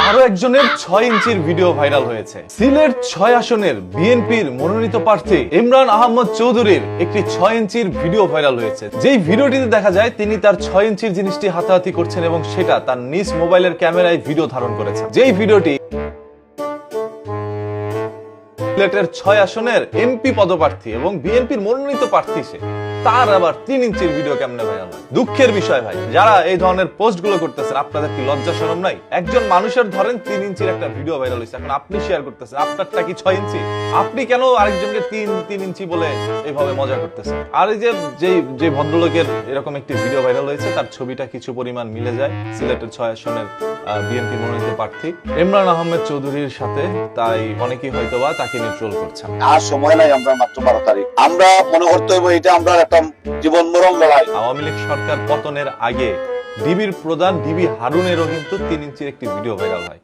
আরো একজনের 6 ইঞ্চির ভিডিও ভাইরাল হয়েছে। সিলেট 6 আসনের বিএনপির মনোনীত প্রার্থী ইমরান আহমদ চৌধুরীর একটি 6 ইঞ্চির ভিডিও ভাইরাল হয়েছে। যেই ভিডিওটিতে দেখা যায় তিনি তার 6 ইঞ্চির জিনিসটি হাতাহাতি করছেন এবং সেটা তার নিজ মোবাইলের ক্যামেরায় ভিডিও ধারণ করেছে। যেই ভিডিওটি সিলেটের 6 আসনের এমপি পদপ্রার্থী এবং বিএনপির মনোনীত প্রার্থী, সে তার আবার 3 ইঞ্চির ভিডিও কেমনে ভাইরাল হয়? দুঃখের বিষয় ভাই, যারা এই ধরনের পোস্ট গুলো করতেছেন আপনাদের কি লজ্জা শরম নাই? একজন মানুষের ধরেন 3 ইঞ্চির একটা ভিডিও ভাইরাল হয়েছে, এখন আপনি শেয়ার করতেছেন, আপনারটা কি 6 ইঞ্চি? আপনি কেন আরেকজনকে 3 ইঞ্চি বলে এইভাবে মজা করতেছেন? আর এই যে ভদ্রলোকের এরকম একটি ভিডিও ভাইরাল হয়েছে, তার ছবিটা কিছু পরিমাণ মিলে যায় সিলেটের 6 আসনের বিএনপি মনোনীত প্রার্থী ইমরান আহমেদ চৌধুরীর সাথে, তাই অনেকেই হয়তোবা তাকে ট্রোল করছেন। আর সময় নাই, আমরা মাত্র 12 তারিখ, আমরা মনে করতে হবে এটা আমরা একটা জীবন মরণ লড়াই। আওয়ামী লীগ সরকার পতনের আগে ডিবির প্রধান ডিবি হারুনেরও কিন্তু 3 ইঞ্চির একটি ভিডিও ভাইরাল হয়।